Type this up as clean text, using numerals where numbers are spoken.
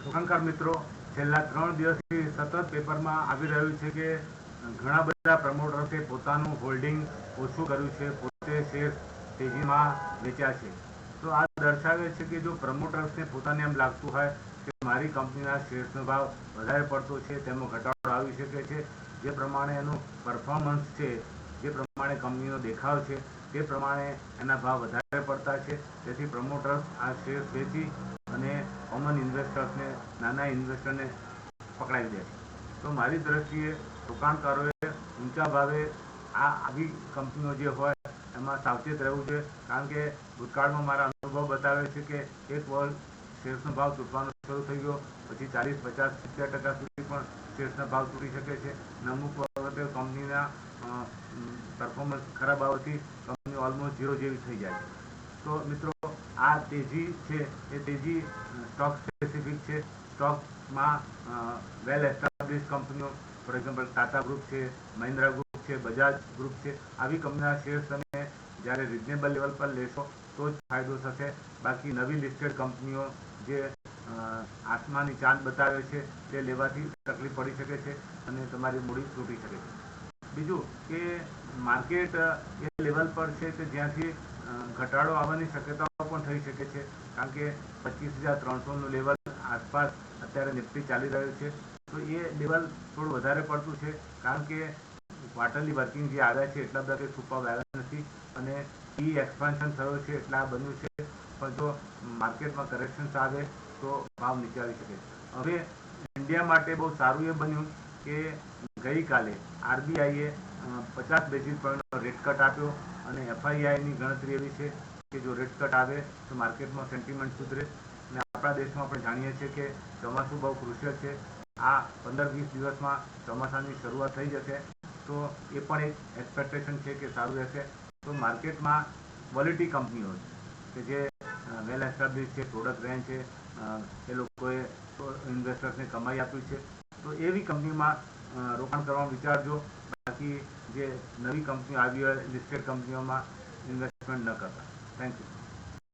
રોકાણકાર મિત્રો, છેલ્લા 3 દિવસથી સતત પેપરમાં આવી રહ્યું છે કે ઘણા બધા પ્રમોટર્સે પોતાનું હોલ્ડિંગ ઓછું કર્યું છે, પોતે શેર તેજીમાં વેચ્યા છે. તો આ દર્શાવે છે કે જો પ્રમોટર્સને પોતાને એમ લાગતું હોય કે મારી કંપનીના શેર્સનો ભાવ વધારે પડતો છે, તેમાં ઘટાડો આવી શકે છે, જે પ્રમાણે એનું પરફોર્મન્સ છે, જે પ્રમાણે કંપનીનો દેખાવ છે, તે પ્રમાણે એના ભાવ વધારે પડતા છે. તેથી પ્રમોટર્સ આ શેર્સ વેચી અને કોમન ઇન્વેસ્ટર્સને, નાના ઇન્વેસ્ટરને પકડાવી દે છે. તો મારી દ્રષ્ટિએ રોકાણકારોએ ઊંચા ભાવે આવી કંપનીઓ જે હોય એમાં સાવચેત રહેવું છે, કારણ કે ભૂતકાળમાં મારા અનુભવ બતાવે છે કે એક વર્ષ શેર્સનો ભાવ તૂટવાનો શરૂ થઈ ગયો પછી 40, 50, 70% સુધી પણ શેર્સના ભાવ તૂટી શકે છે. અમુક વખતે કંપનીના પરફોર્મન્સ ખરાબ આવવાથી કંપની ઓલમોસ્ટ ઝીરો જેવી થઈ જાય છે. તો મિત્રો, આ તેજી છે એ તેજી સ્ટોક સ્પેસિફિક છે. સ્ટોકમાં વેલ એસ્ટાબ્લિશ કંપનીઓ, ફોર એક્ઝામ્પલ ટાટા ગ્રુપ છે, મહિન્દ્રા ગ્રુપ છે, બજાજ ગ્રુપ છે, આવી કંપનીના શેર્સ તમે જ્યારે રિઝનેબલ લેવલ પર લેશો તો જ ફાયદો થશે. બાકી નવી લિસ્ટેડ કંપનીઓ જે આસમાની ચાંદ બતાવે છે તે લેવાથી તકલીફ પડી શકે છે અને તમારી મૂડી તૂટી શકે છે. બીજું કે માર્કેટ એ લેવલ પર છે કે જ્યાંથી ઘટાડો આવવાની શક્યતાઓ પણ થઈ શકે છે, કારણ કે 25,300નું લેવલ આસપાસ અત્યારે નિફ્ટી ચાલી રહ્યું છે. તો એ લેવલ થોડું વધારે પડતું છે, કારણ કે ક્વાર્ટરલી વર્કિંગ જે આવ્યા છે એટલા બધા સુપર આવ્યા નથી અને એક્સપાન્શન થયો છે એટલે આ બન્યું છે. પણ જો માર્કેટમાં કરેક્શન્સ આવે તો ભાવ નીચે આવી શકે છે. હવે ઇન્ડિયા માટે બહુ સારું એ બન્યું કે ગઈકાલે આરબીઆઈએ 50 બેઝિસ પોઈન્ટનો રેટ કટ આપ્યો અને એફઆઈઆઈની ગણતરી એવી છે કે જો રેટ કટ આવે તો માર્કેટમાં સેન્ટિમેન્ટ સુધરે. અને આપણા દેશમાં આપણે જાણીએ છીએ કે ચોમાસું બહુ ક્રુશિયલ છે. આ 15-20 દિવસમાં ચોમાસાની શરૂઆત થઈ જશે, તો એ પણ એક એક્સપેક્ટેશન છે કે સારું રહેશે. તો માર્કેટમાં ક્વોલિટી કંપનીઓ કે જે વેલ એસ્ટાબ્લિશ છે, પ્રોડક્ટ રેન્જ છે, એ લોકોએ ઇન્વેસ્ટર્સને કમાઈ આપ્યું છે, તો એવી કંપનીમાં રોકાણ કરવાનું વિચારજો. બાકી જે નવી કંપનીઓ આવી હોય લિસ્ટેડ કંપનીઓમાં ઇન્વેસ્ટમેન્ટ ન કરતા. Thank you.